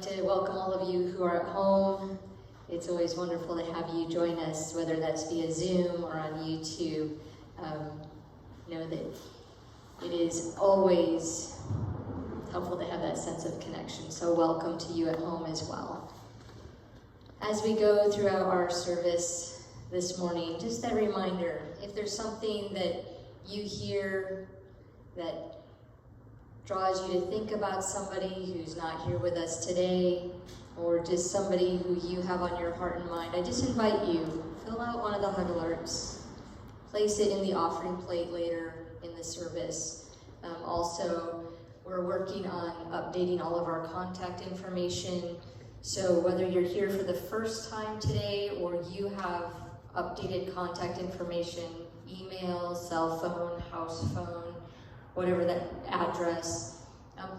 to welcome all of you who are at home. It's always wonderful to have you join us, whether that's via Zoom or on YouTube. Know that it is always helpful to have that sense of connection. So welcome to you at home as well. As we go throughout our service this morning, just that reminder, if there's something that you hear that draws you to think about somebody who's not here with us today, or just somebody who you have on your heart and mind, I just invite you, fill out one of the hug alerts, place it in the offering plate later in the service. Also, we're working on updating all of our contact information. So whether you're here for the first time today or you have updated contact information, email, cell phone, house phone, whatever that address,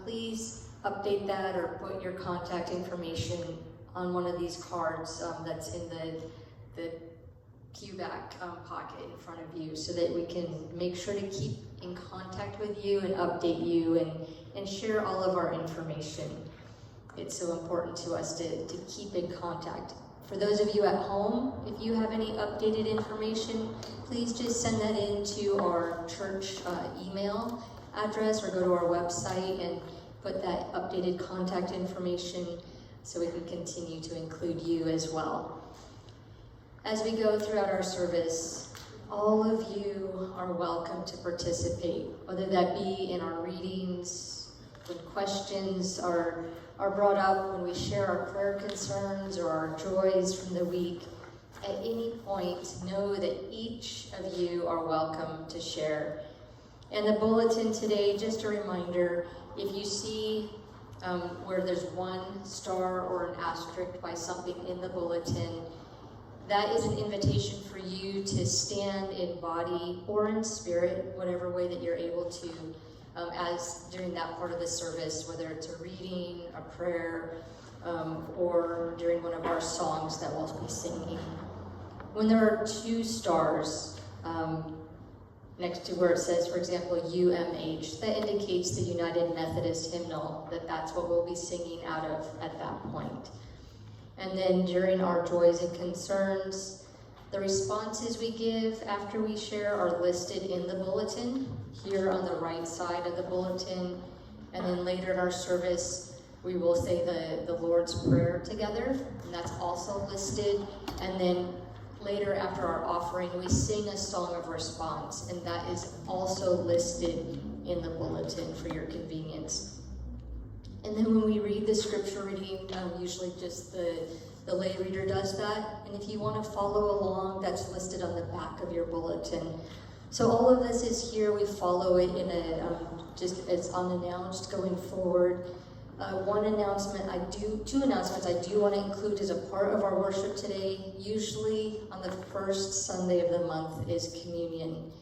please update that or put your contact information on one of these cards that's in the pew back pocket in front of you, so that we can make sure to keep in contact with you and update you and share all of our information. It's so important to us to keep in contact. For those of you at home, if you have any updated information, please just send that into our church email address or go to our website and put that updated contact information so we can continue to include you as well. As we go throughout our service, all of you are welcome to participate, whether that be in our readings, when questions are brought up, when we share our prayer concerns or our joys from the week. At any point, know that each of you are welcome to share. And the bulletin today, just a reminder, if you see where there's one star or an asterisk by something in the bulletin, that is an invitation for you to stand in body or in spirit, whatever way that you're able to, as during that part of the service, whether it's a reading, a prayer, or during one of our songs that we'll be singing. When there are two stars next to where it says, for example, UMH, that indicates the United Methodist hymnal, that's what we'll be singing out of at that point. And then during our joys and concerns, the responses we give after we share are listed in the bulletin, here on the right side of the bulletin. And then later in our service, we will say the Lord's Prayer together, and that's also listed. And then later after our offering, we sing a song of response, and that is also listed in the bulletin for your convenience. And then when we read the scripture reading, usually just the lay reader does that. And if you want to follow along, that's listed on the back of your bulletin. So all of this is here. We follow it in just it's unannounced going forward. Two announcements I do want to include as a part of our worship today. Usually on the first Sunday of the month is communion.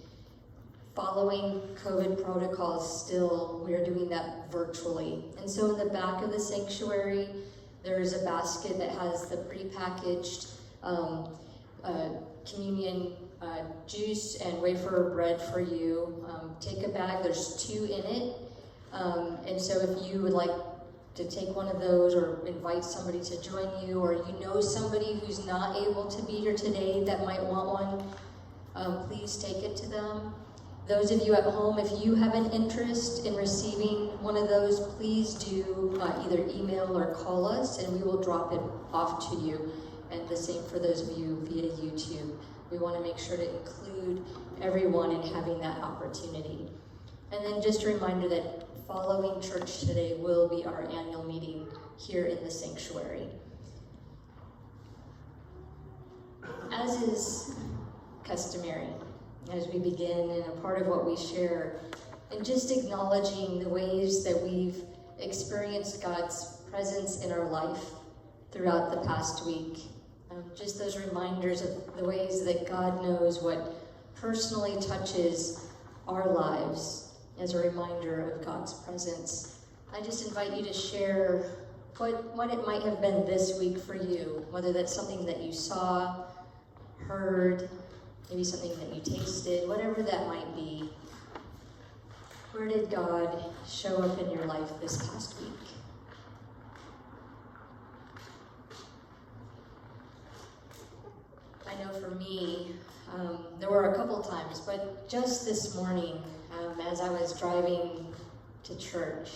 Following COVID protocols still, we are doing that virtually. And so in the back of the sanctuary, there is a basket that has the prepackaged communion juice and wafer bread for you. Take a bag, there's 2 in it. And so if you would like to take one of those or invite somebody to join you, or you know somebody who's not able to be here today that might want one, please take it to them. Those of you at home, if you have an interest in receiving one of those, please do either email or call us, and we will drop it off to you. And the same for those of you via YouTube. We want to make sure to include everyone in having that opportunity. And then just a reminder that following church today will be our annual meeting here in the sanctuary. As is customary, as we begin, and a part of what we share, and just acknowledging the ways that we've experienced God's presence in our life throughout the past week. Just those reminders of the ways that God knows what personally touches our lives as a reminder of God's presence. I just invite you to share what it might have been this week for you, whether that's something that you saw, heard, maybe something that you tasted, whatever that might be. Where did God show up in your life this past week? for me, there were a couple times, but just this morning, as I was driving to church,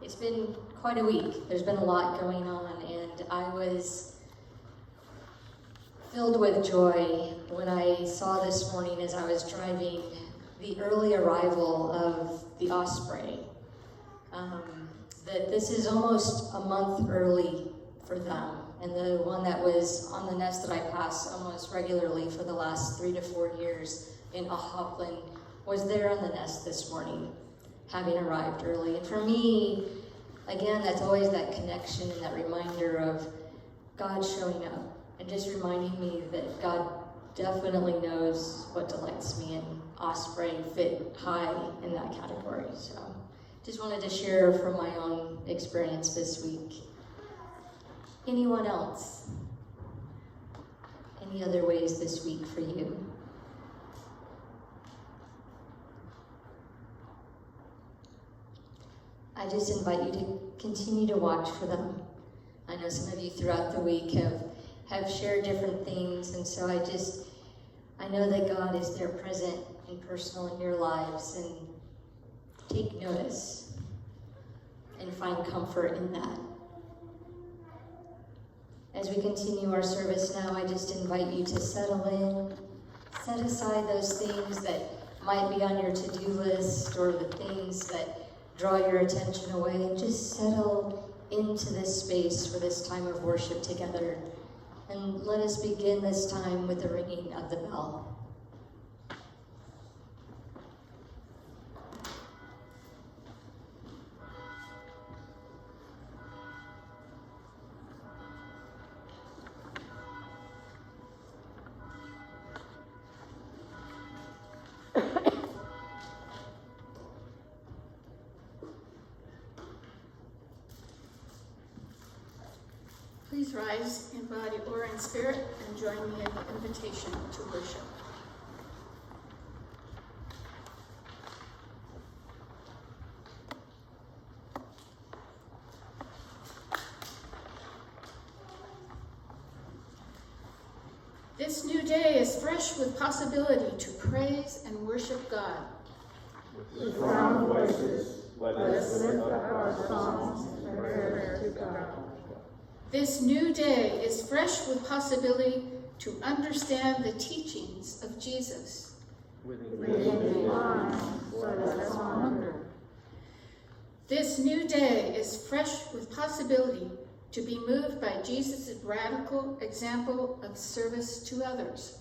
it's been quite a week. There's been a lot going on, and I was filled with joy when I saw this morning as I was driving the early arrival of the osprey. That this is almost a month early for them, and the one that was on the nest that I pass almost regularly for the last 3 to 4 years in Ahoplan was there on the nest this morning, having arrived early. And for me, again, that's always that connection and that reminder of God showing up and just reminding me that God definitely knows what delights me, and osprey fit high in that category. So just wanted to share from my own experience this week. Anyone else? Any other ways this week for you? I just invite you to continue to watch for them. I know some of you throughout the week have shared different things, and so I know that God is there present and personal in your lives, and take notice and find comfort in that. As we continue our service now, I just invite you to settle in, set aside those things that might be on your to-do list or the things that draw your attention away, and just settle into this space for this time of worship together. And let us begin this time with the ringing of the bell. Please rise in body or in spirit and join me in the invitation to worship. This new day is fresh with possibility to praise and worship God. With loud voices, let us lift up our songs and prayer to God. This new day is fresh with possibility to understand the teachings of Jesus. Within the mind, let us wonder. This new day is fresh with possibility to be moved by Jesus' radical example of service to others.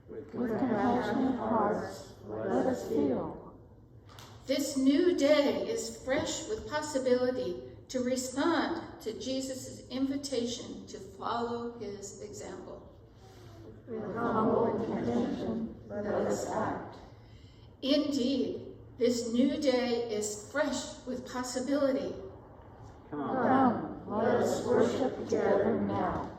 With compassionate hearts, let us feel. This new day is fresh with possibility to respond to Jesus' invitation to follow his example. With humble intention, let us act. Indeed, this new day is fresh with possibility. Come, let us worship together now.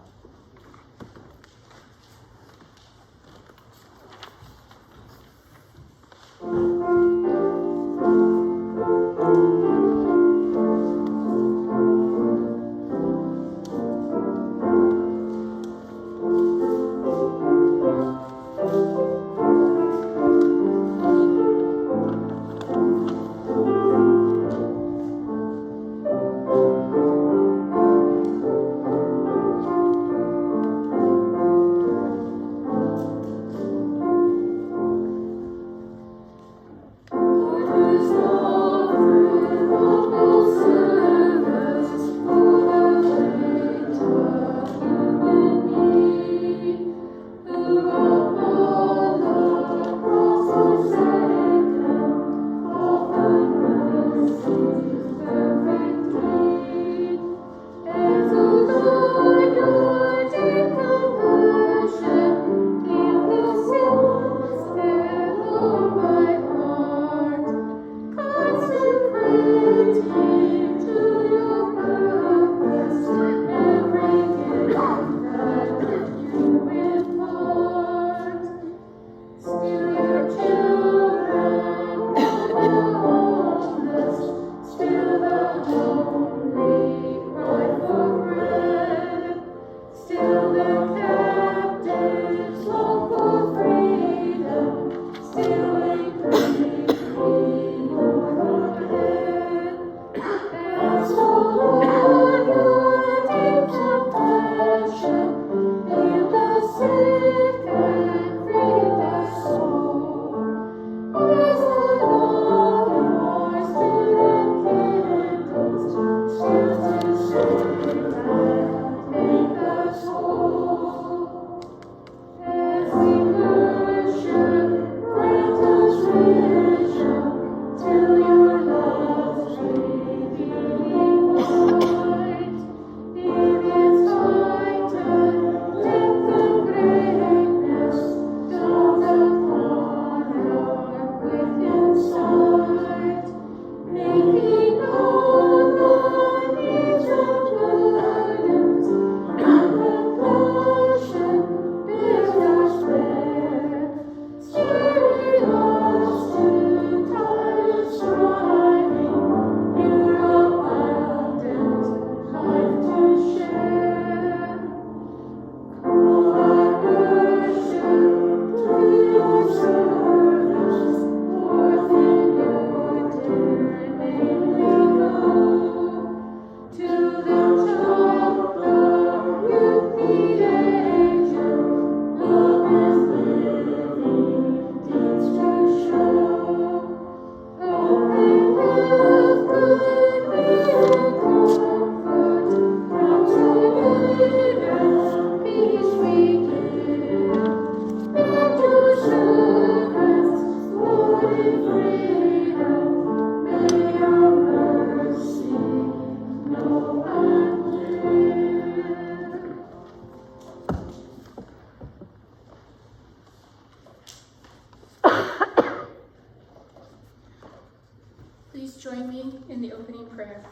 prayer.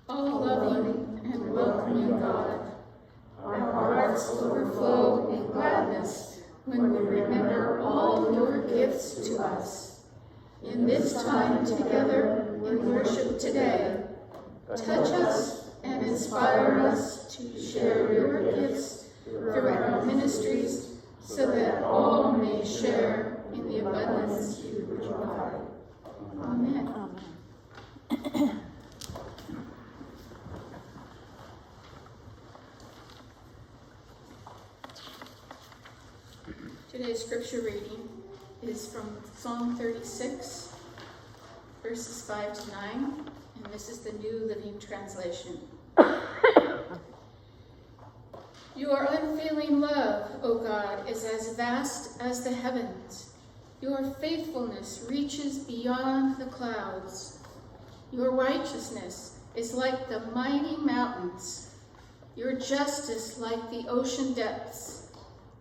All loving and welcoming God, our hearts overflow in gladness when we remember all your gifts to us. In this time together in worship today, touch us and inspire us to share your gifts through our ministries so that all may share in the abundance you provide. Amen. Today's scripture reading is from Psalm 36, verses 5 to 9, and this is the New Living Translation. Your unfailing love, O God, is as vast as the heavens. Your faithfulness reaches beyond the clouds. Your righteousness is like the mighty mountains. Your justice like the ocean depths.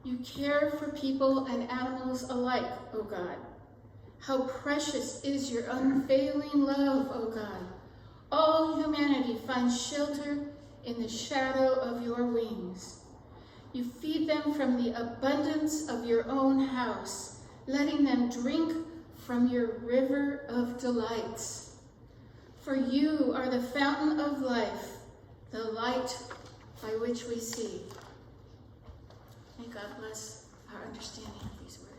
You care for people and animals alike, O God. How precious is your unfailing love, O God. All humanity finds shelter in the shadow of your wings. You feed them from the abundance of your own house, letting them drink from your river of delights. For you are the fountain of life, the light by which we see. May God bless our understanding of these words.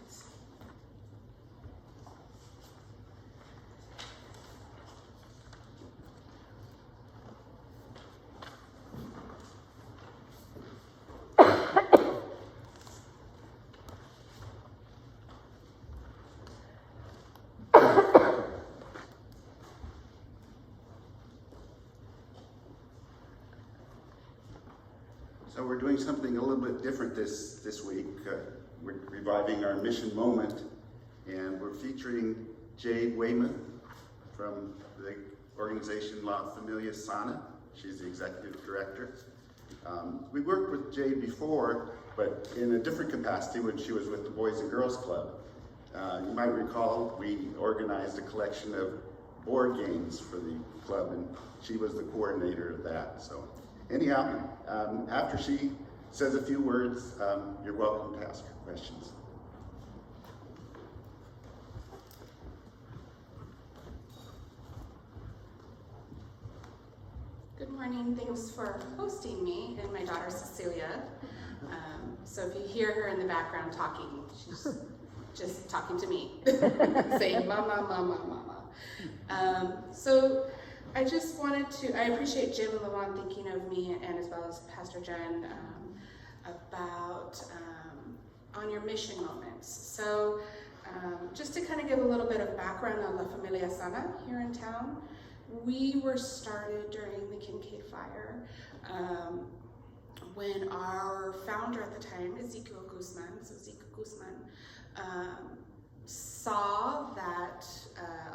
So we're doing something a little bit different this week. We're reviving our mission moment, and we're featuring Jade Weymouth from the organization La Familia Sana. She's the executive director. We worked with Jade before, but in a different capacity when she was with the Boys and Girls Club. You might recall we organized a collection of board games for the club, and she was the coordinator of that. So anyhow, after she says a few words, you're welcome to ask her questions. Good morning. Thanks for hosting me and my daughter Cecilia. So if you hear her in the background talking, she's just talking to me, saying mama, mama, mama. So I just wanted to, I appreciate Jim and Lavon thinking of me, and as well as Pastor Jen, about on your mission moments. So just to kind of give a little bit of background on La Familia Sana here in town, we were started during the Kincaid Fire when our founder at the time, Ezekiel Guzman, saw that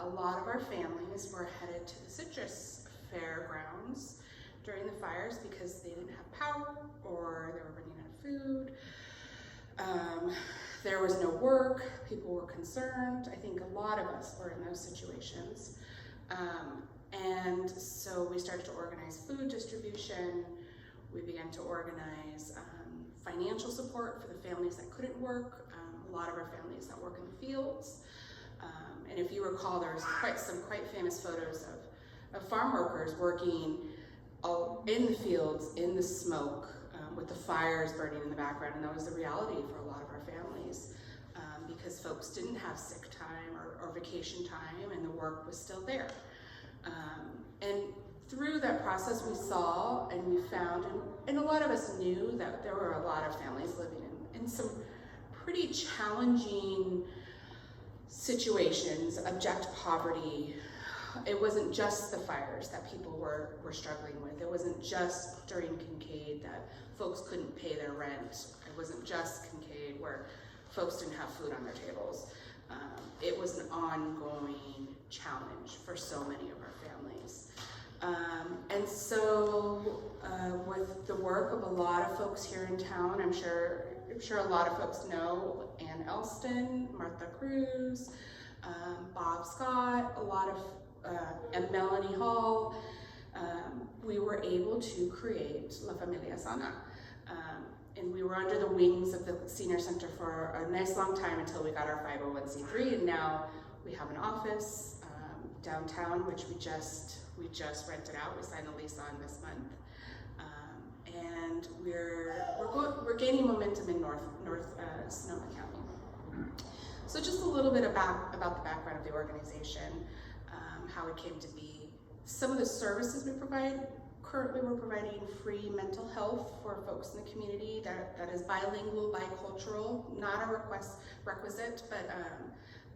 a lot of our families were headed to the Citrus Fairgrounds during the fires because they didn't have power or they were running out of food. There was no work, people were concerned. I think a lot of us were in those situations. And so we started to organize food distribution. We began to organize financial support for the families that couldn't work. A lot of our families that work in the fields. And if you recall, there's some quite famous photos of farm workers working in the fields, in the smoke, with the fires burning in the background. And that was the reality for a lot of our families because folks didn't have sick time or vacation time, and the work was still there. And through that process, we saw and we found, and a lot of us knew that there were a lot of families living in some pretty challenging situations, abject poverty. It wasn't just the fires that people were struggling with. It wasn't just during Kincaid that folks couldn't pay their rent. It wasn't just Kincaid where folks didn't have food on their tables. It was an ongoing challenge for so many of our families. And so with the work of a lot of folks here in town, I'm sure a lot of folks know Ann Elston, Martha Cruz, Bob Scott, a lot of at Melanie Hall, we were able to create La Familia Sana. And we were under the wings of the Senior Center for a nice long time until we got our 501c3, and now we have an office downtown, which we just rented out. We signed a lease on this month, and we're gaining momentum in North Sonoma County. So just a little bit about the background of the organization, how it came to be. Some of the services we provide. Currently, we're providing free mental health for folks in the community that is bilingual, bicultural, not a requisite,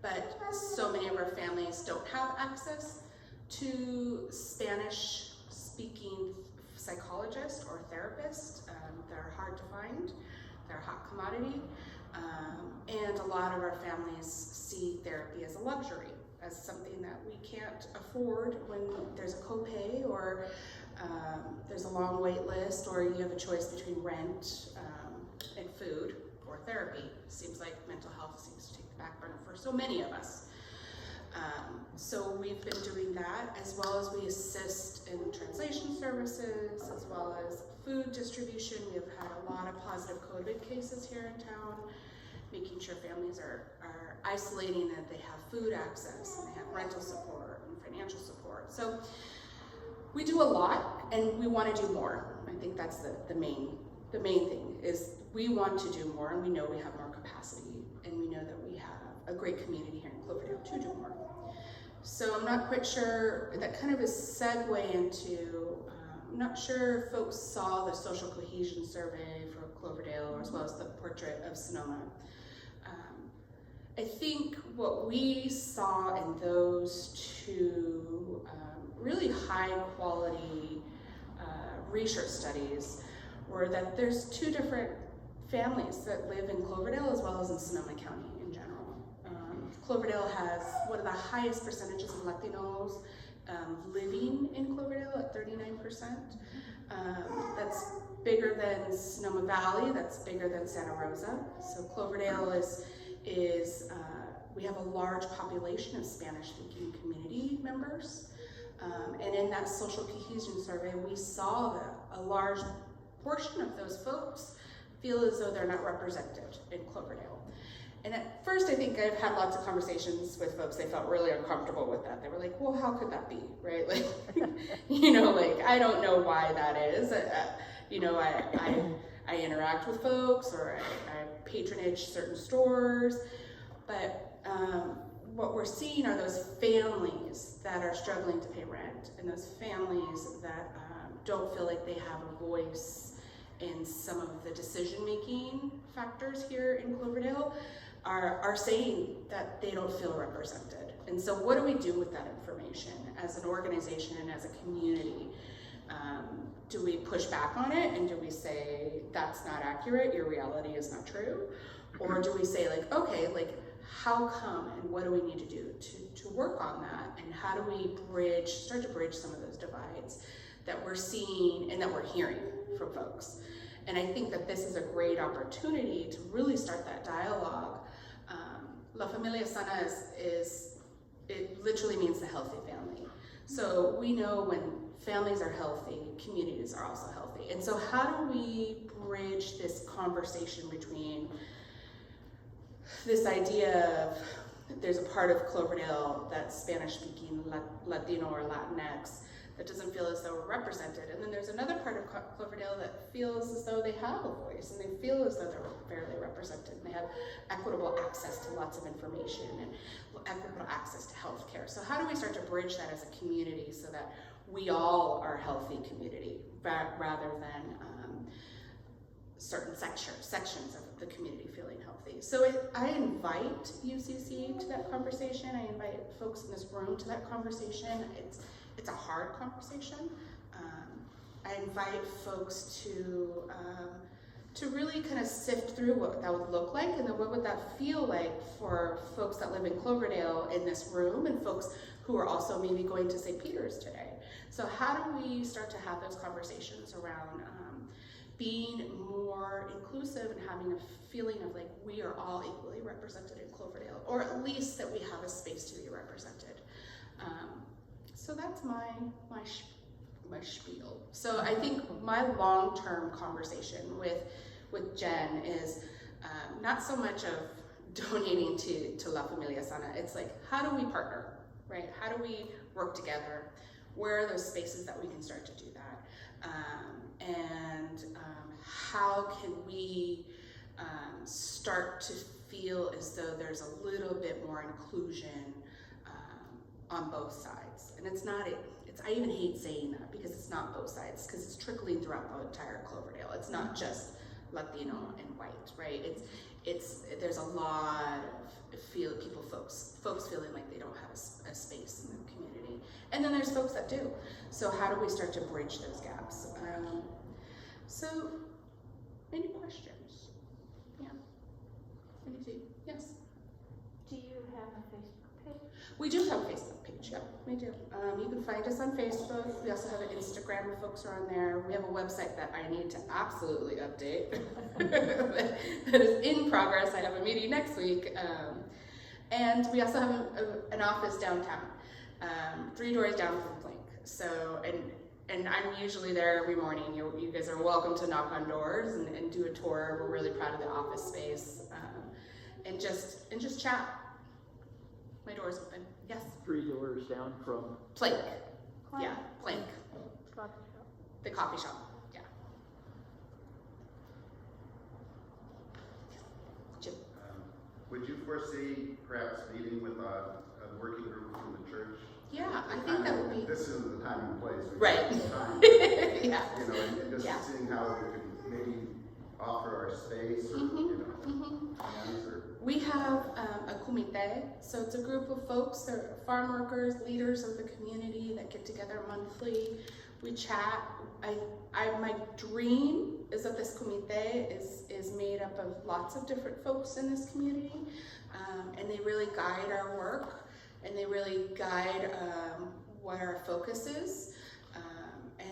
but so many of our families don't have access to Spanish-speaking psychologists or therapists. They're hard to find. They're a hot commodity. And a lot of our families see therapy as a luxury, as something that we can't afford when there's a copay or there's a long wait list, or you have a choice between rent and food or therapy. Seems like mental health seems to take the back burner for so many of us. So we've been doing that, as well as we assist in translation services, as well as food distribution. We have had a lot of positive COVID cases here in town, making sure families are isolating, that they have food access, and they have rental support and financial support. So we do a lot, and we want to do more. I think that's the main thing, is we want to do more, and we know we have more capacity, and we know that we have a great community here in Cloverdale to do more. So I'm not quite sure, that kind of a segue into, I'm not sure if folks saw the social cohesion survey for Cloverdale, as well as the portrait of Sonoma. I think what we saw in those two really high quality research studies were that there's two different families that live in Cloverdale as well as in Sonoma County in general. Cloverdale has one of the highest percentages of Latinos living in Cloverdale at 39%. That's bigger than Sonoma Valley, that's bigger than Santa Rosa. So Cloverdale is we have a large population of Spanish-speaking community members. And in that social cohesion survey, we saw that a large portion of those folks feel as though they're not represented in Cloverdale. And at first, I think I've had lots of conversations with folks. They felt really uncomfortable with that. They were like, well, how could that be, right? Like, I don't know why that is. I interact with folks, or I patronage certain stores, but what we're seeing are those families that are struggling to pay rent, and those families that don't feel like they have a voice in some of the decision-making factors here in Cloverdale are saying that they don't feel represented. And so what do we do with that information as an organization and as a community? Do we push back on it, and do we say, that's not accurate, your reality is not true? Or do we say, like, okay, like, how come, and what do we need to do to work on that? And how do we start to bridge some of those divides that we're seeing and that we're hearing from folks? And I think that this is a great opportunity to really start that dialogue. La Familia Sana it literally means the healthy family. So we know when families are healthy, communities are also healthy. And so how do we bridge this conversation between this idea of there's a part of Cloverdale that's Spanish-speaking, Latino or Latinx, that doesn't feel as though we're represented. And then there's another part of Cloverdale that feels as though they have a voice, and they feel as though they're fairly represented, and they have equitable access to lots of information and equitable access to healthcare. So how do we start to bridge that as a community so that we all are a healthy community, rather than certain sections of the community feeling healthy? So I invite UCC to that conversation. I invite folks in this room to that conversation. It's a hard conversation. I invite folks to really kind of sift through what that would look like, and then what would that feel like for folks that live in Cloverdale in this room, and folks who are also maybe going to St. Peter's today. So how do we start to have those conversations around being more inclusive and having a feeling of like we are all equally represented in Cloverdale, or at least that we have a space to be represented. So that's my spiel. So I think my long-term conversation with Jen is not so much of donating to La Familia Sana. It's like, how do we partner, right? How do we work together? Where are those spaces that we can start to do that? How can we start to feel as though there's a little bit more inclusion on both sides? And I even hate saying that because it's not both sides, because it's trickling throughout the entire Cloverdale. It's not just Latino and white, right? There's a lot of folks feeling like they don't have a space in the community. And then there's folks that do. So how do we start to bridge those gaps? So, any questions? Yeah. Anything? Yes. Do you have a Facebook page? We do have a Facebook page, yeah, we do. You can find us on Facebook. We also have an Instagram where folks are on there. We have a website that I need to absolutely update. that is in progress. I have a meeting next week. And we also have an office downtown, 3 doors down from Plank. So, and I'm usually there every morning. You guys are welcome to knock on doors and do a tour. We're really proud of the office space. And just chat. My door's open. Yes? 3 doors down from Plank. Yeah, Plank. Coffee shop. The coffee shop. Yeah. Jim. Would you foresee perhaps meeting with a working group from the church? Yeah, I think that would be. This isn't the time and place. We've Right. got time, Yeah. you know, and just Yeah. seeing how we could maybe offer our space or, hands or. We have a comité, so it's a group of folks, they're farm workers, leaders of the community that get together monthly. We chat. My dream is that this comité is made up of lots of different folks in this community, and they really guide our work, and they really guide what our focus is.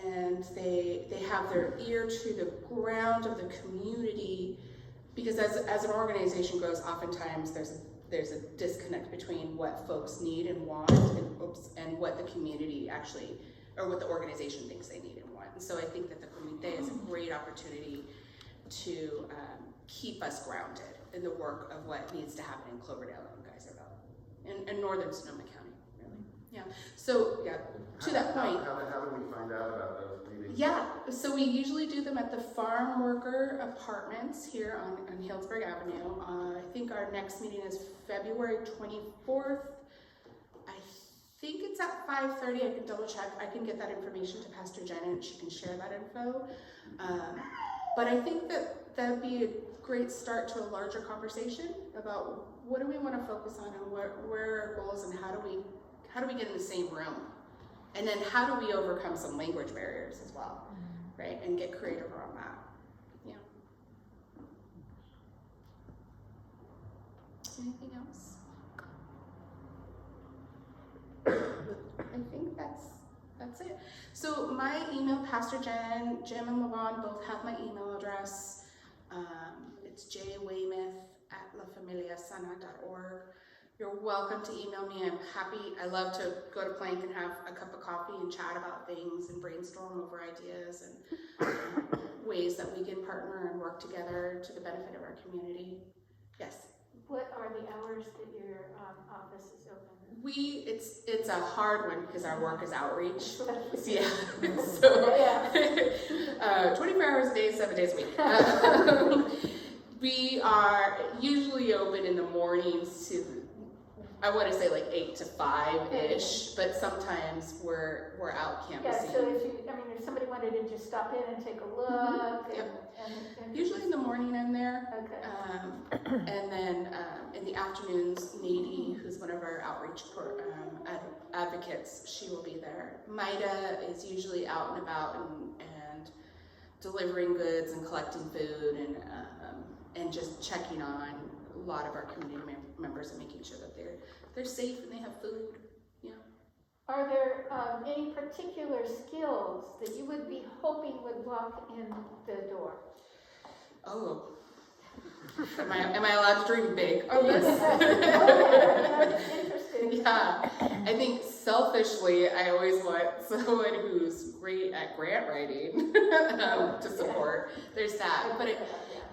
And they have their ear to the ground of the community, because as an organization grows, oftentimes there's a disconnect between what folks need and want and what the community actually, or what the organization thinks they need and want. And so I think that the comité is a great opportunity to keep us grounded in the work of what needs to happen in Cloverdale and Geyserville, in northern Sonoma County, really. Yeah. So yeah, to that point. How do we find out about those meetings? Yeah, so we usually do them at the Farm Worker Apartments here on Healdsburg Avenue. I think our next meeting is February 24th. I think it's at 5:30. I can double check. I can get that information to Pastor Jen and she can share that info. But I think that'd be a great start to a larger conversation about what do we want to focus on and where are our goals and how do we get in the same room? And then how do we overcome some language barriers as well, right? And get creative around that. Yeah. Anything else? I think that's it. So my email, Pastor Jen, Jim and LaVon both have my email address. It's jweymouth@lafamiliasana.org. You're welcome to email me. I'm happy. I love to go to Plank and have a cup of coffee and chat about things and brainstorm over ideas and ways that we can partner and work together to the benefit of our community. Yes. What are the hours that your office is open? It's a hard one because our work is outreach. Yeah. So 24 hours a day, 7 days a week. We are usually open in the mornings to, I want to say like 8 to 5-ish, but sometimes we're out canvassing. Yeah, so if somebody wanted to just stop in and take a look. And usually in the morning I'm there. Okay. And then in the afternoons, Nadie, who's one of our outreach advocates, she will be there. Maida is usually out and about and delivering goods and collecting food and just checking on a lot of our community members and making sure that they're safe and they have food. Yeah. Are there any particular skills that you would be hoping would walk in the door? Oh, Am I allowed to dream big on this? That's interesting. Yeah, I think selfishly, I always want someone who's great at grant writing to support. There's that,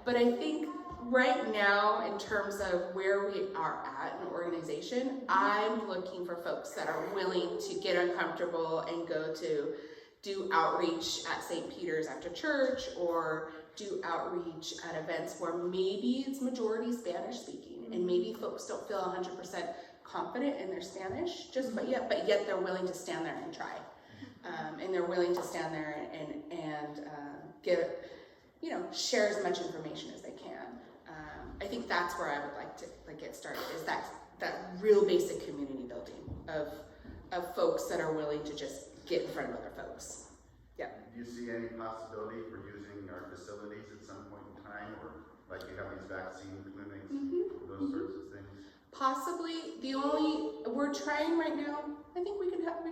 but I think right now, in terms of where we are at in the organization, I'm looking for folks that are willing to get uncomfortable and go to do outreach at St. Peter's after church, or do outreach at events where maybe it's majority Spanish speaking, and maybe folks don't feel 100% confident in their Spanish, but yet they're willing to stand there and try, and they're willing to stand there and share as much information as they can. I think that's where I would like to get started, is that real basic community building of folks that are willing to just get in front of other folks. Yeah. Do you see any possibility for using our facilities at some point in time, or like you have these vaccine clinics, those sorts of things? Possibly. We're trying right now. I think we can have.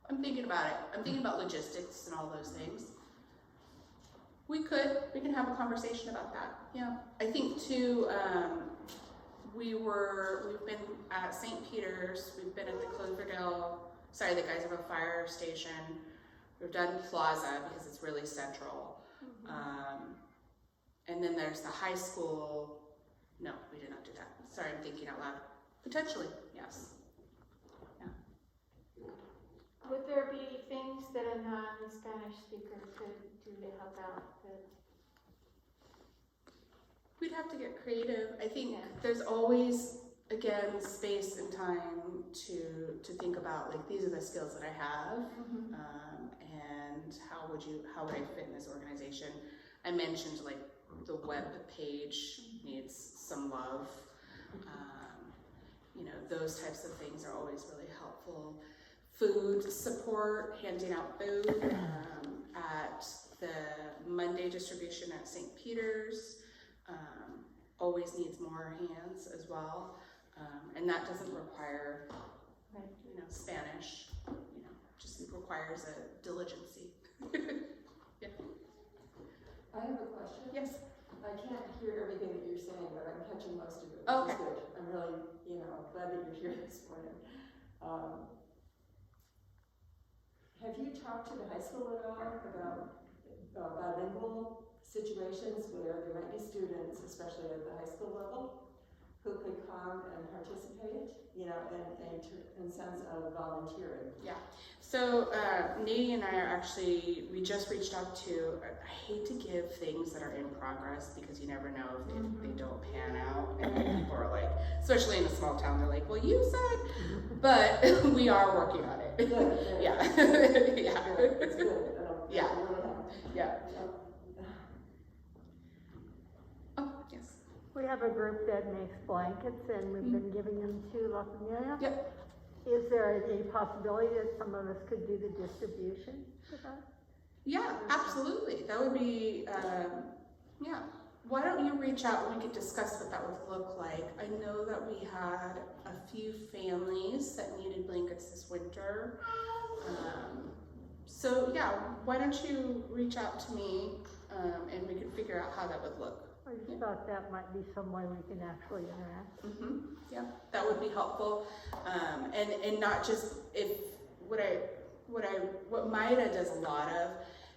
I'm thinking about it. I'm thinking about logistics and all those things. We can have a conversation about that. Yeah. I think too, we've been at St. Peter's, we've been at the the Geyserville Fire Station. We've done Plaza because it's really central. And then there's the high school. No, we did not do that. Sorry, I'm thinking out loud. Potentially, yes. Yeah. Would there be things that a non-Spanish speaker could do to help out? We'd have to get creative. I think there's always, again, space and time to think about, like, these are the skills that I have, and how would I fit in this organization? I mentioned, like, the web page needs some love. Those types of things are always really helpful. Food support, handing out food at the Monday distribution at St. Peter's. Always needs more hands as well, and that doesn't require, Spanish. Just requires a diligency. Yeah. I have a question. Yes. I can't hear everything that you're saying, but I'm catching most of it, which Okay. is good. I'm really, glad that you're here this morning. Have you talked to the high school at all about bilingual situations where there might be students, especially at the high school level, who could come and participate, in sense of volunteering? Yeah. So Nadie and I we just reached out to, I hate to give things that are in progress because you never know if they don't pan out. And people are like, especially in a small town, they're like, well, you said, but we are working on it. Good. Yeah. Yeah. It's good. Yeah. It really helps. Yeah. Oh, yes. We have a group that makes blankets, and we've been giving them to La Familia. Yep. Is there a possibility that some of us could do the distribution for that? Yeah, absolutely. That would be, yeah. Why don't you reach out and we could discuss what that would look like? I know that we had a few families that needed blankets this winter. So yeah, why don't you reach out to me and we can figure out how that would look. I just thought that might be some way we can actually interact. Yeah, that would be helpful. And not just what Maida does a lot of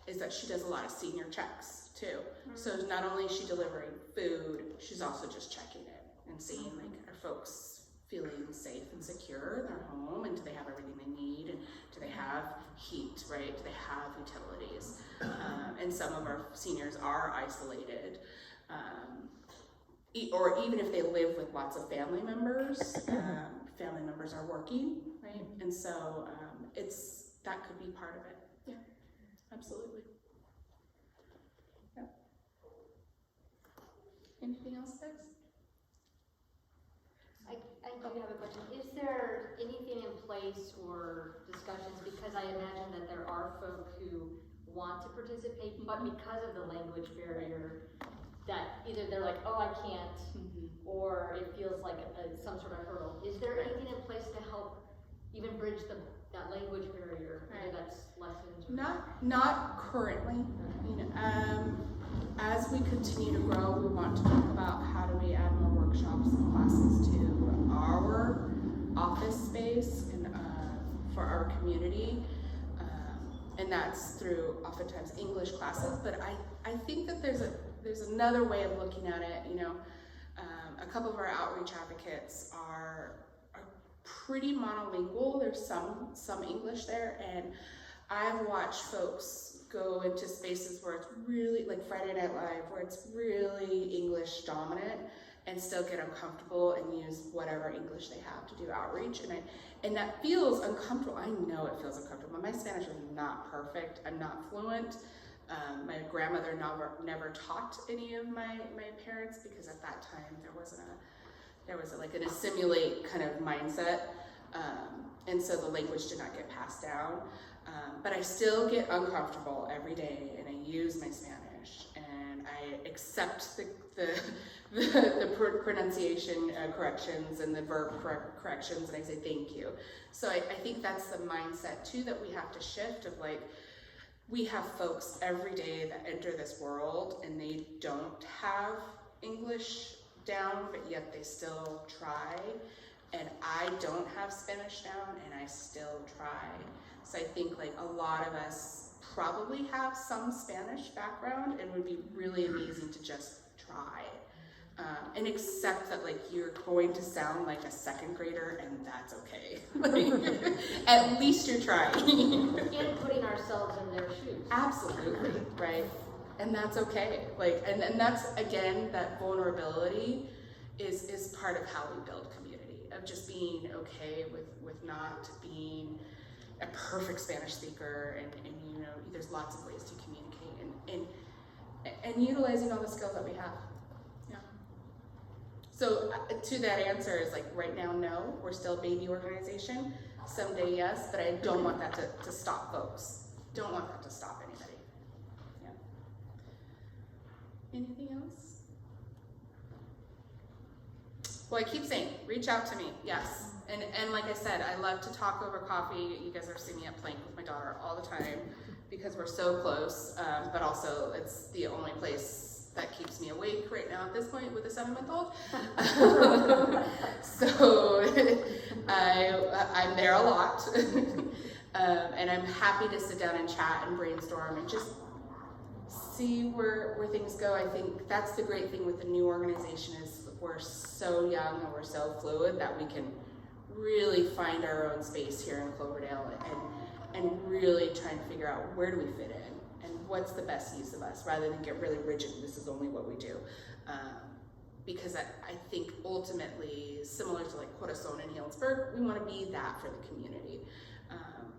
is that she does a lot of senior checks too. So not only is she delivering food, she's also just checking it and seeing, like, are folks feeling safe and secure in their home, and do they have everything they need, and do they have heat, right? Do they have utilities? And some of our seniors are isolated. Or even if they live with lots of family members are working, right? And so that could be part of it. Yeah, absolutely. Yeah. Anything else, Dex? I do have a question. Is there anything in place or discussions, because I imagine that there are folk who want to participate, but because of the language barrier, that either they're like, oh, I can't, or it feels like some sort of hurdle. Is there anything in place to help even bridge that language barrier? Whether that's lessons? Not currently. as we continue to grow, we want to talk about how do we add more workshops and classes to our office space and for our community. And that's through oftentimes English classes, but I think that there's another way of looking at it. You know, a couple of our outreach advocates are pretty monolingual. There's some English there, and I've watched folks go into spaces where it's really, like Friday Night Live, where it's really English dominant, and still get uncomfortable and use whatever English they have to do outreach. And that feels uncomfortable. I know it feels uncomfortable. My Spanish is not perfect. I'm not fluent. My grandmother never taught any of my parents, because at that time there was like an assimilate kind of mindset. And so the language did not get passed down. But I still get uncomfortable every day, and I use my Spanish, and I accept the pronunciation corrections and the verb corrections, and I say thank you. So I think that's the mindset too that we have to shift, of like, we have folks every day that enter this world and they don't have English down, but yet they still try. And I don't have Spanish down, and I still try. So I think like a lot of us probably have some Spanish background, and it would be really amazing to just try. And accept that like you're going to sound like a second grader, and that's okay. Like, at least you're trying. And putting ourselves in their shoes. Absolutely, right? And that's okay. Like, and that's, again, that vulnerability is part of how we build community, of just being okay with not being a perfect Spanish speaker, and you know, there's lots of ways to communicate, and utilizing all the skills that we have. Yeah. So to that answer is like, right now, no, we're still a baby organization. Someday, yes, but I don't want that to stop folks. Don't want that to stop anybody. Yeah. Anything else? Well, I keep saying, reach out to me, yes. And like I said, I love to talk over coffee. You guys are seeing me at Plank with my daughter all the time, because we're so close, but also it's the only place that keeps me awake right now at this point with a 7-month-old. So I'm there a lot. And I'm happy to sit down and chat and brainstorm and just see where things go. I think that's the great thing with the new organization, is we're so young and we're so fluid that we can really find our own space here in Cloverdale, and really try and figure out, where do we fit in and what's the best use of us, rather than get really rigid, this is only what we do. Because I think ultimately, similar to like Corazon in Healdsburg, we want to be that for the community.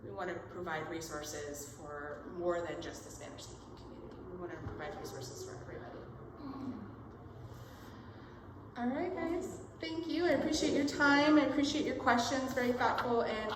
We want to provide resources for more than just the Spanish-speaking community. We want to provide resources for everybody. All right, guys. Thank you. I appreciate your time. I appreciate your questions. Very thoughtful and.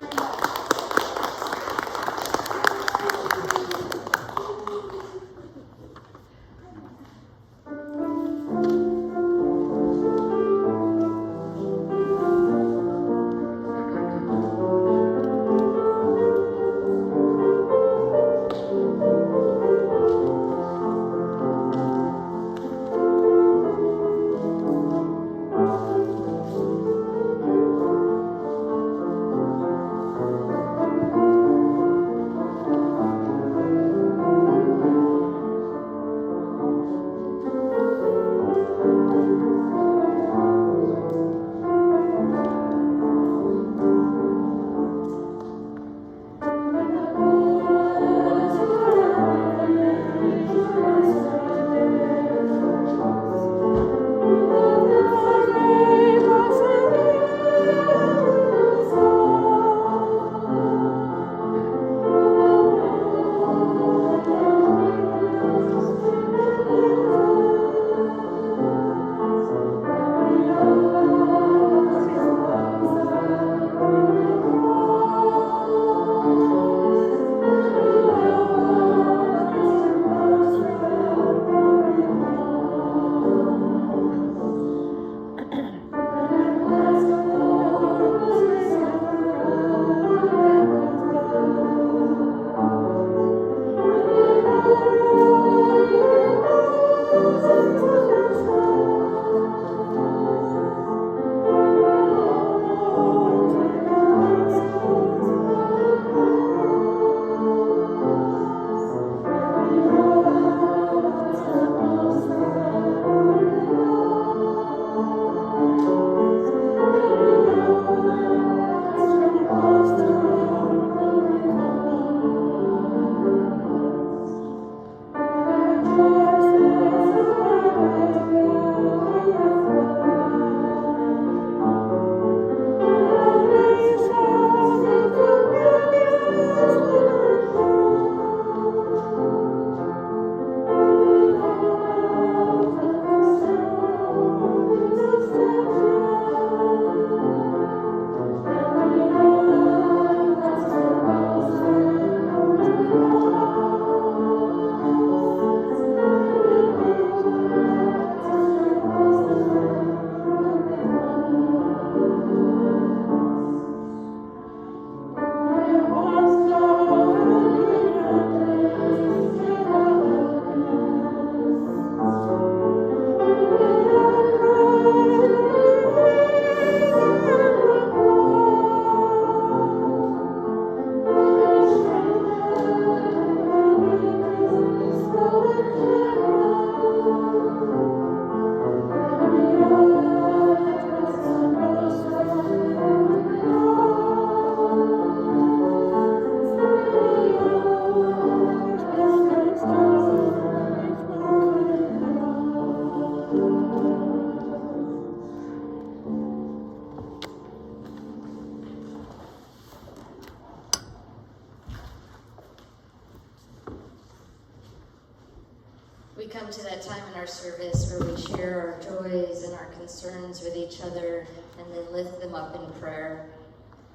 we come to that time in our service where we share our joys and our concerns with each other and then lift them up in prayer.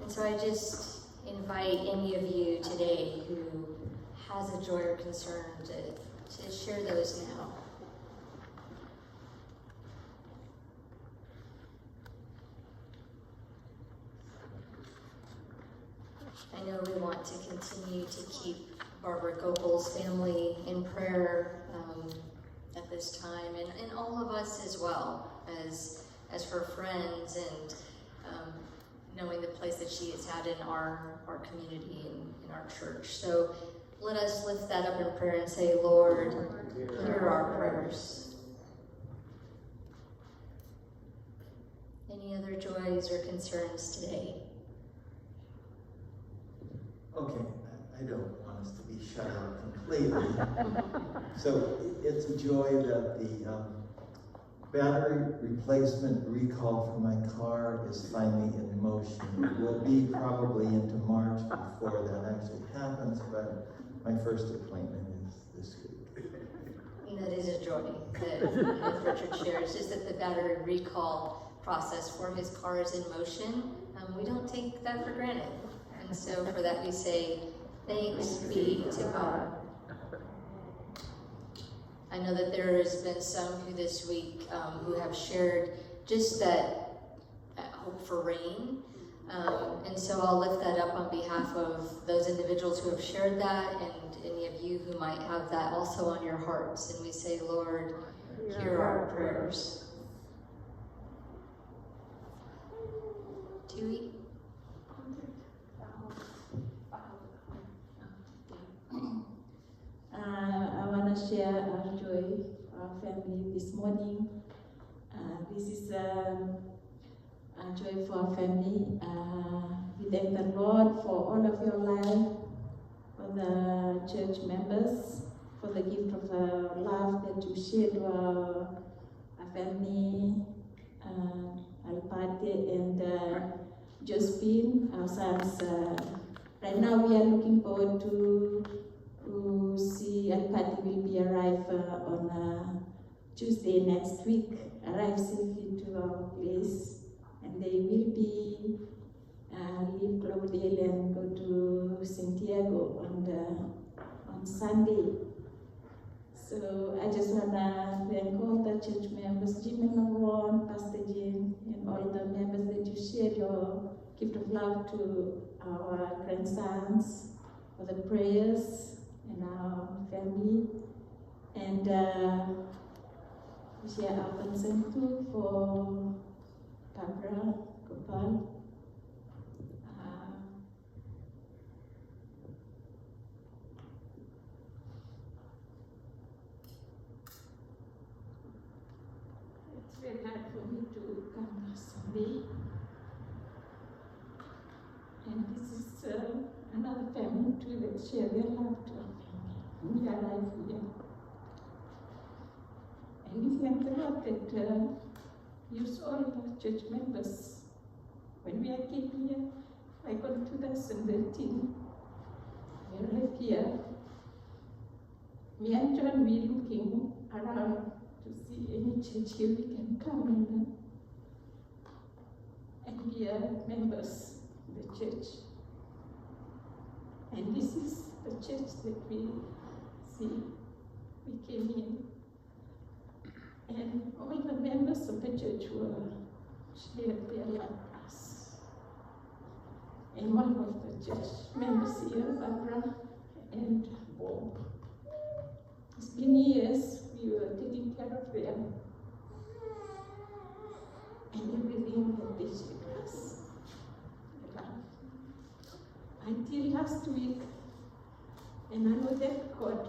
And so I just invite any of you today who has a joy or concern to share those now. I know we want to continue to keep Barbara Gopal's family in prayer at this time, and all of us as well, as her friends, and knowing the place that she has had in our community and in our church. So let us lift that up in prayer and say, Lord, hear our prayers. Any other joys or concerns today? Okay, I don't want us to be shut out completely. So it's a joy that the battery replacement recall for my car is finally in motion. It will be probably into March before that actually happens, but my first appointment is this week. And that is a joy that Richard shares, is that the battery recall process for his car is in motion. We don't take that for granted. And so for that we say, thanks be to God. I know that there has been some who this week who have shared just that hope for rain. And so I'll lift that up on behalf of those individuals who have shared that and any of you who might have that also on your hearts. And we say, Lord, hear our prayers. Tui? I want to share our joy, our family this morning. This is a joy for our family. We thank the Lord for all of your life, for the church members, for the gift of love that you share to our family, Alpate and Josephine, our sons. Right now we are looking forward to see Alpati will be arrive on Tuesday next week, arrive safely to our place, and they will be leave Cloverdale and go to Santiago on Sunday. So I just wanna thank all the church members, Jim and Lavon, Pastor Jim, and all the members that you shared your gift of love to our grandsons, for the prayers and our family, and we share our concern too for Barbara Gopal. It's very hard for me to come last Sunday, and this is another family too that share their love to our family. We arrive here. And we thank the Lord that you saw all the church members. When we came here, like on 2013, we arrived here. Me and John, we looking around to see any church here we can come in and be members of the church. And this is the church that we see. We came in, and all the members of the church were shared their love for us. And one of the church members here, Barbara and Bob, it's been years we were taking care of them, and everything that they shared us. Until last week, and I know that God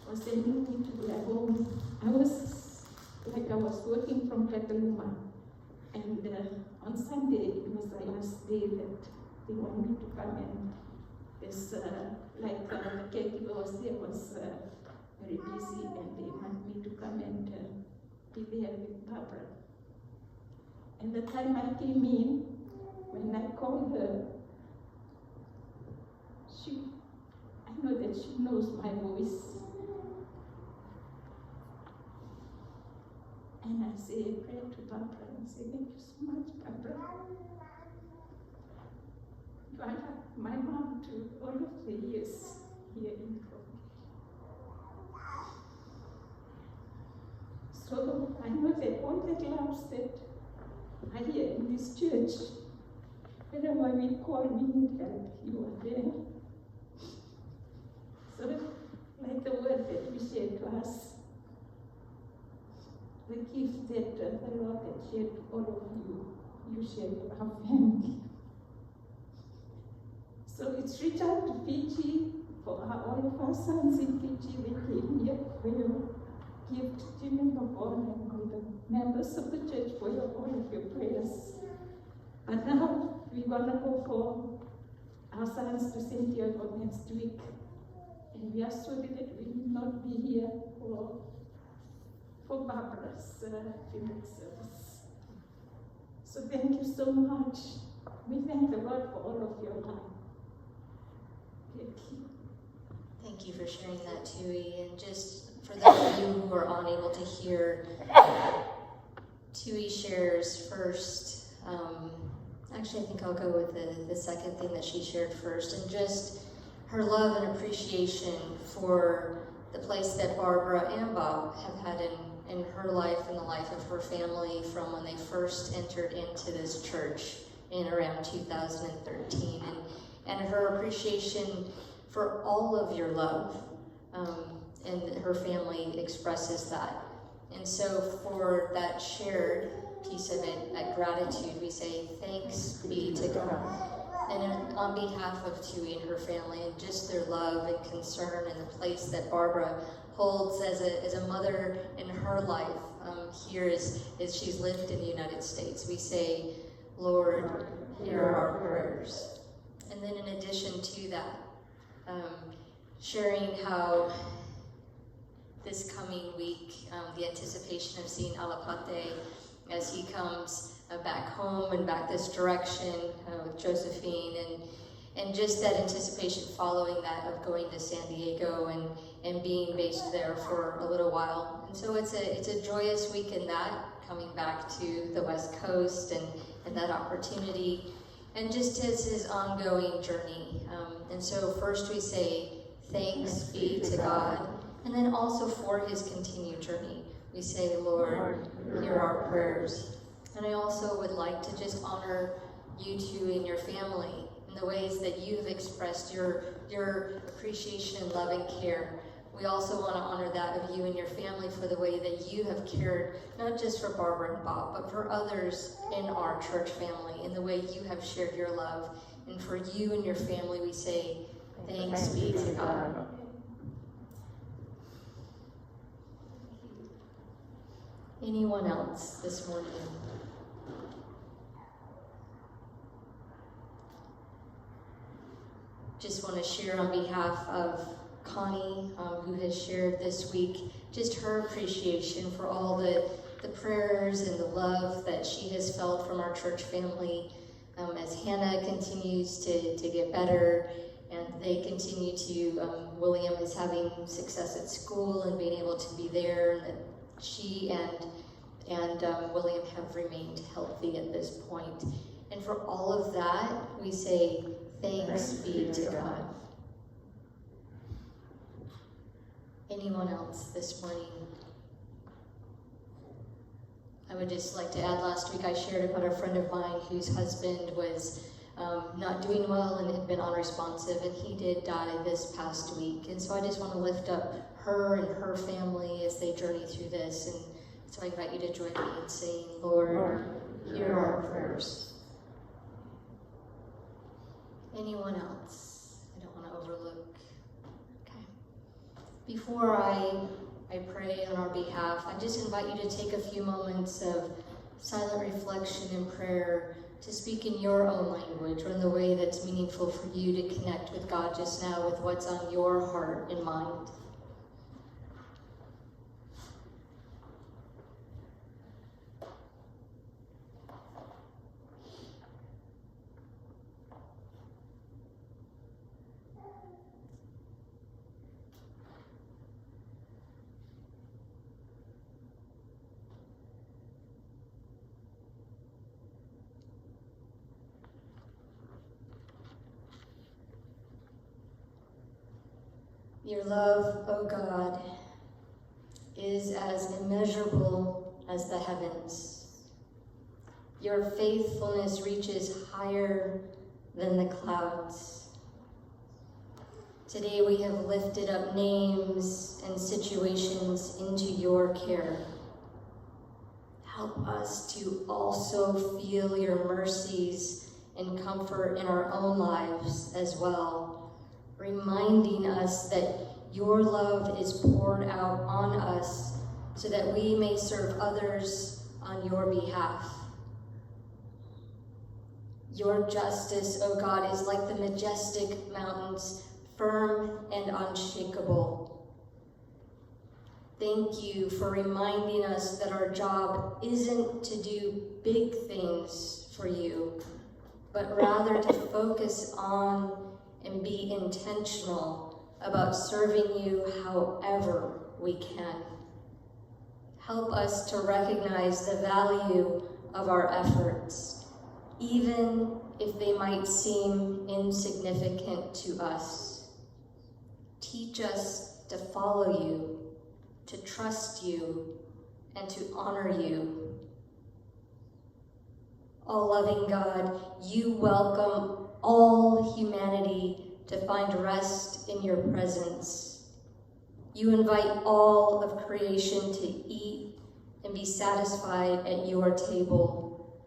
was sending me to their home. I was working from Petaluma, and on Sunday it was the last day that they wanted me to come in. This, the caregiver was there, was very busy, and they want me to come and be there with Barbara. And the time I came in, when I called her, I know that she knows my voice. And I say a prayer to Barbara and say, thank you so much, Barbara. You are like my mom to all of the years here in Kobe. So I know that all the loves that are here in this church, whenever we call, we need help, you are there. So like the word that you shared to us, the gift that the Lord had shared to all of you, you shared to our family. So it's reached out to Fiji for all of our sons in Fiji. They came here for your gift, Jimmy Babon, and all the members of the church for all of your prayers. But now we're going to go for our sons to St. Diego next week. And we are sorry that we will not be here for Barbara's funeral service. So thank you so much. We thank the Lord for all of your life. Thank you. Thank you for sharing that, Tui. And just for those of you who are unable to hear, Tui shares first. Actually, I think I'll go with the second thing that she shared first, and just her love and appreciation for the place that Barbara and Bob have had in her life and the life of her family from when they first entered into this church in around 2013, and her appreciation for all of your love, and her family expresses that. And so for that shared piece of it, that gratitude, we say thanks be to God. And on behalf of Tui and her family, and just their love and concern and the place that Barbara holds as a mother in her life here as she's lived in the United States, we say, Lord, hear our prayers. And then in addition to that, sharing how this coming week, the anticipation of seeing Alapate as he comes back home and back this direction with Josephine, and just that anticipation following that of going to San Diego and being based there for a little while. And so it's a joyous week in that, coming back to the West Coast and that opportunity, and just his ongoing journey. And so first we say, thanks be to God, and then also for his continued journey, we say, Lord, hear our prayers. And I also would like to just honor you two and your family in the ways that you have expressed your appreciation, love, and care. We also want to honor that of you and your family for the way that you have cared, not just for Barbara and Bob, but for others in our church family, in the way you have shared your love. And for you and your family, we say, thanks be to God. Anyone else this morning? Just want to share on behalf of Connie, who has shared this week, just her appreciation for all the prayers and the love that she has felt from our church family as Hannah continues to get better, and they continue to, William is having success at school and being able to be there, and that she and William have remained healthy at this point. And for all of that, we say, thanks be to God. Anyone else this morning? I would just like to add, last week I shared about a friend of mine whose husband was not doing well and had been unresponsive, and he did die this past week. And so I just want to lift up her and her family as they journey through this. And so I invite you to join me in saying, Lord, hear our prayers. Anyone else? I don't want to overlook. Okay. Before I pray on our behalf, I just invite you to take a few moments of silent reflection and prayer to speak in your own language or in the way that's meaningful for you to connect with God just now with what's on your heart and mind. Your love, O God, is as immeasurable as the heavens. Your faithfulness reaches higher than the clouds. Today we have lifted up names and situations into your care. Help us to also feel your mercies and comfort in our own lives as well, reminding us that your love is poured out on us so that we may serve others on your behalf. Your justice, O God, is like the majestic mountains, firm and unshakable. Thank you for reminding us that our job isn't to do big things for you, but rather to focus on and be intentional about serving you however we can. Help us to recognize the value of our efforts, even if they might seem insignificant to us. Teach us to follow you, to trust you, and to honor you. Oh, loving God, you welcome all humanity to find rest in your presence. You invite all of creation to eat and be satisfied at your table,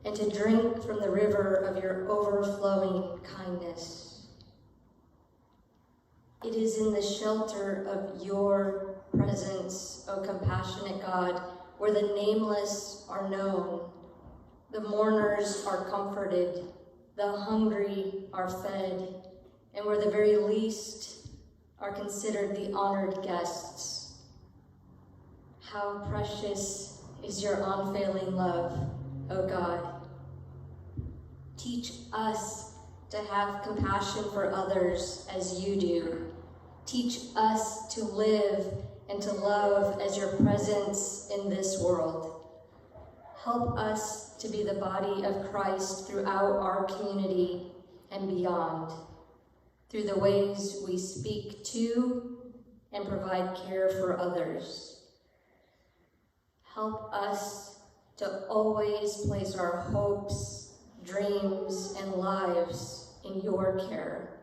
and to drink from the river of your overflowing kindness. It is in the shelter of your presence, O compassionate God, where the nameless are known, the mourners are comforted, the hungry are fed, and where the very least are considered the honored guests. How precious is your unfailing love, O God. Teach us to have compassion for others as you do. Teach us to live and to love as your presence in this world. Help us to be the body of Christ throughout our community and beyond, through the ways we speak to and provide care for others. Help us to always place our hopes, dreams, and lives in your care.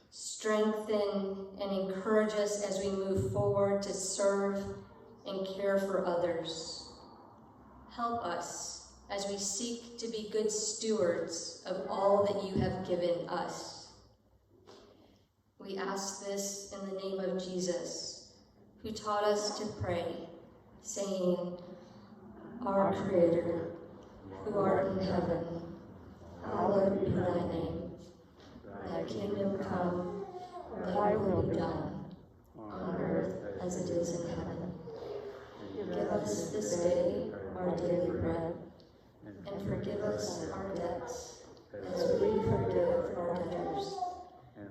Strengthen and encourage us as we move forward to serve and care for others. Help us as we seek to be good stewards of all that you have given us. We ask this in the name of Jesus, who taught us to pray, saying, Our Creator, who art in heaven, hallowed be thy name. Thy kingdom come, thy will be done, on earth as it is in heaven. Give us this day our daily bread, and forgive us our debts, as we forgive our debtors.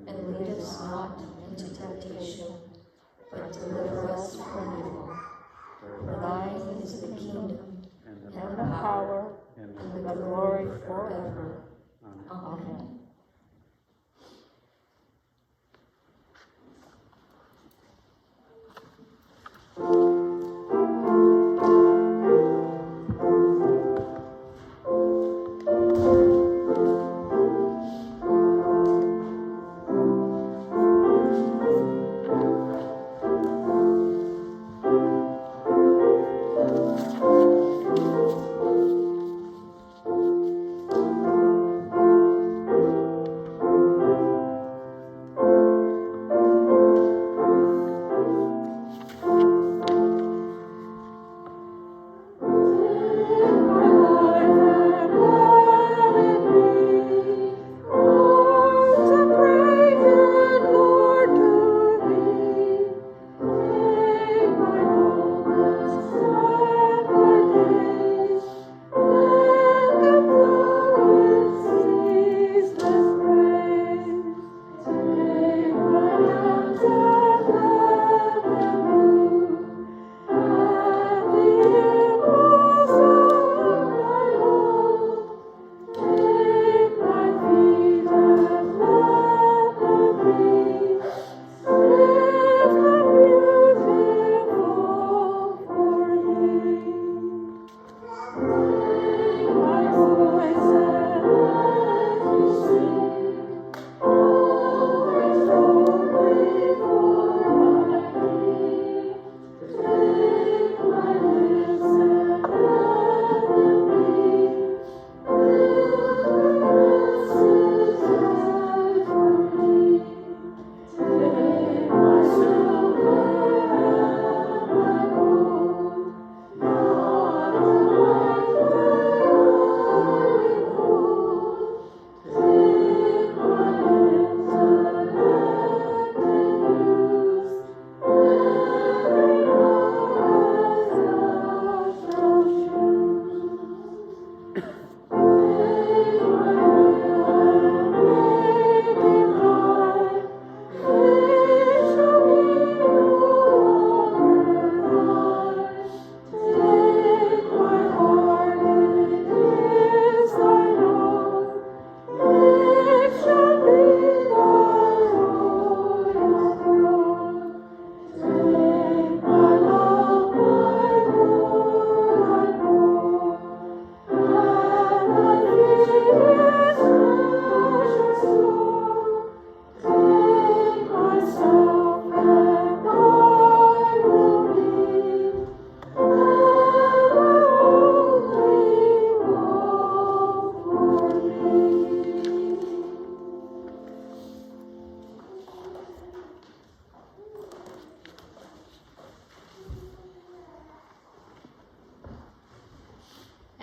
And lead us not into temptation, but deliver us from evil. For thine is the kingdom, and the power, and the glory forever. Amen.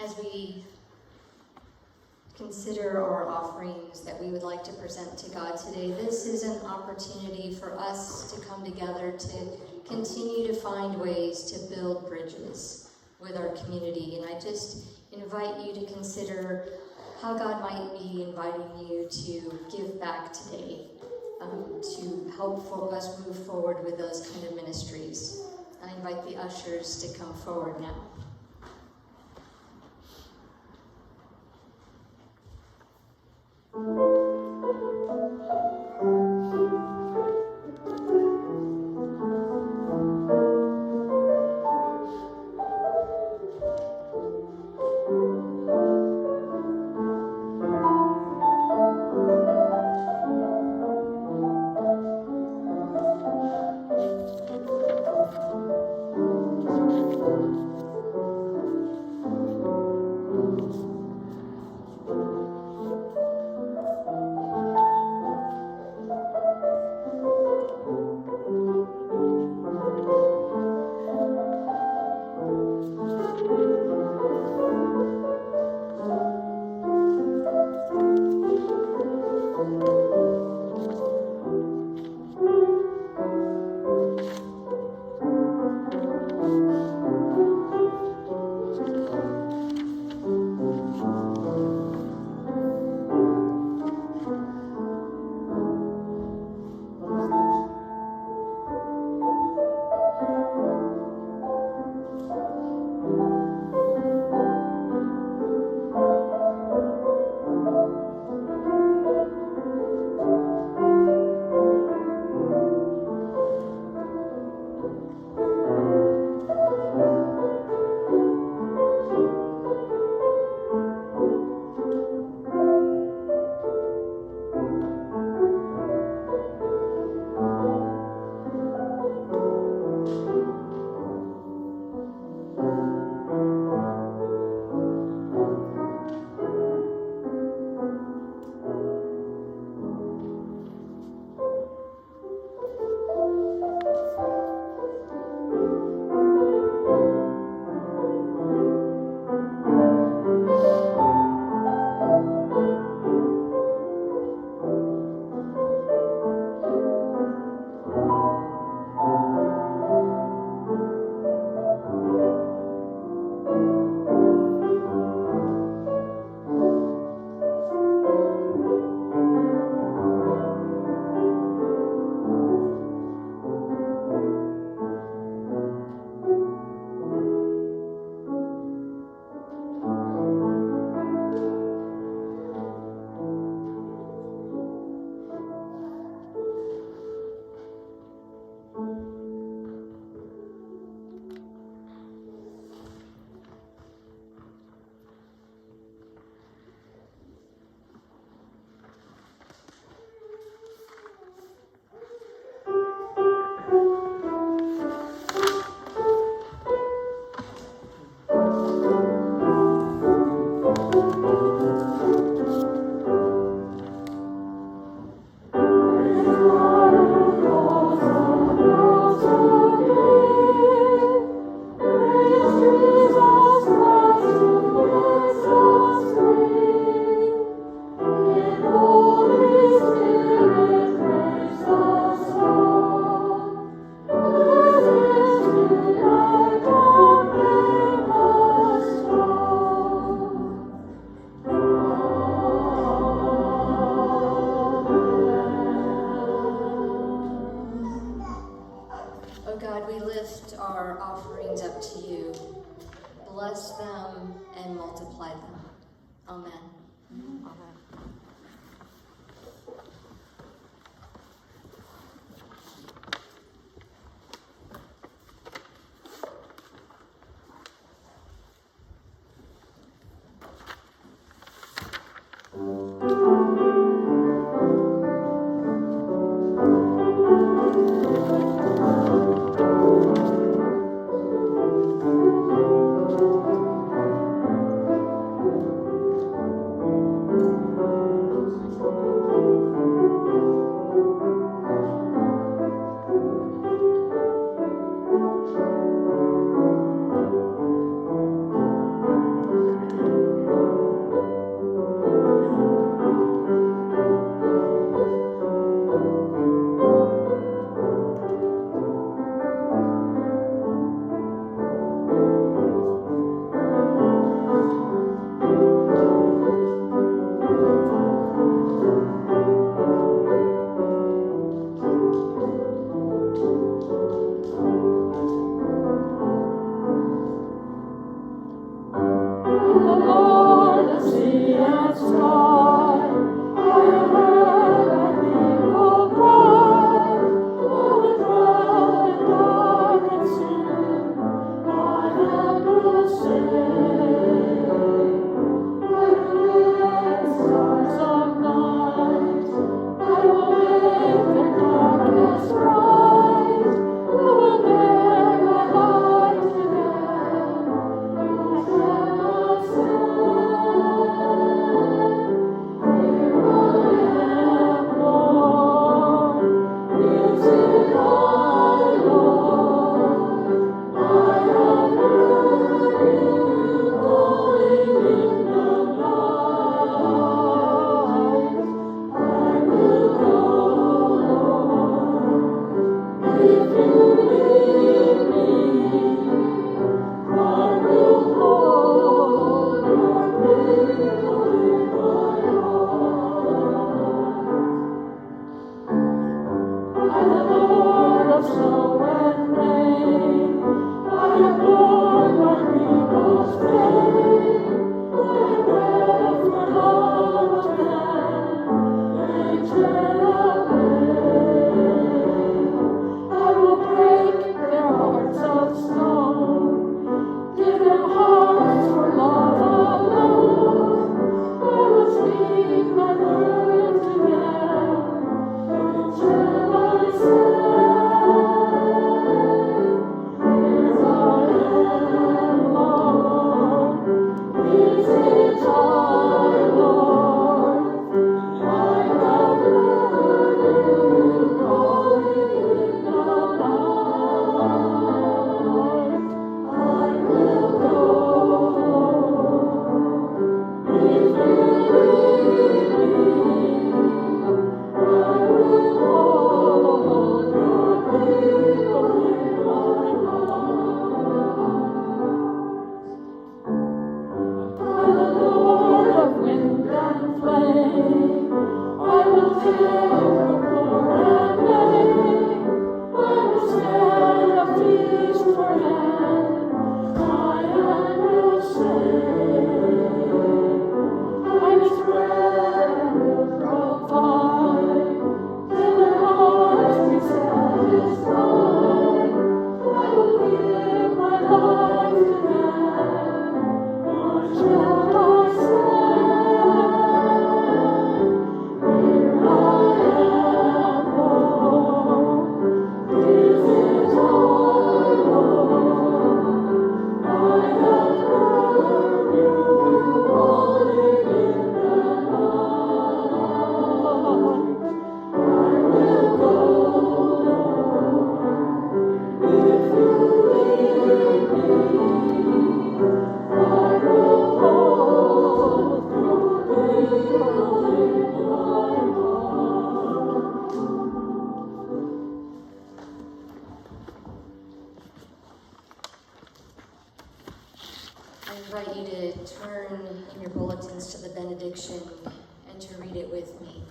As we consider our offerings that we would like to present to God today, this is an opportunity for us to come together to continue to find ways to build bridges with our community. And I just invite you to consider how God might be inviting you to give back today, to help us move forward with those kind of ministries. I invite the ushers to come forward now. Bless them and multiply them. Amen. Amen. invite you to turn in your bulletins to the benediction and to read it with me.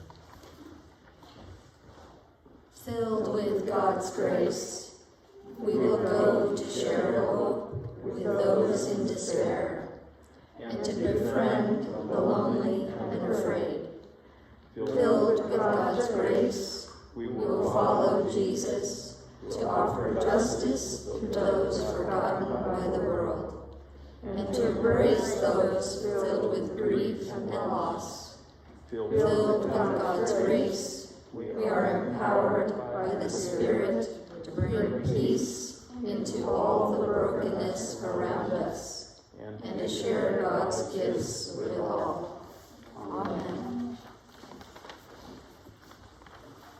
Filled with God's grace, we will go to share hope with those in despair, and to befriend the lonely and afraid. Filled with God's grace, we will follow Jesus to offer justice to those forgotten by the world, and to embrace those filled with grief and loss. Filled with God's grace, we are empowered by the Spirit to bring peace into all the brokenness around us, and to share God's gifts with all. Amen.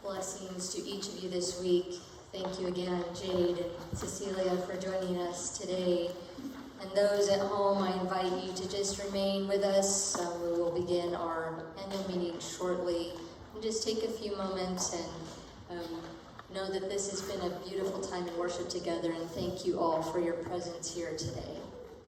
Blessings to each of you this week. Thank you again, Jade and Cecilia, for joining us today. And those at home, I invite you to just remain with us. We will begin our annual meeting shortly. And just take a few moments and know that this has been a beautiful time in worship together. And thank you all for your presence here today.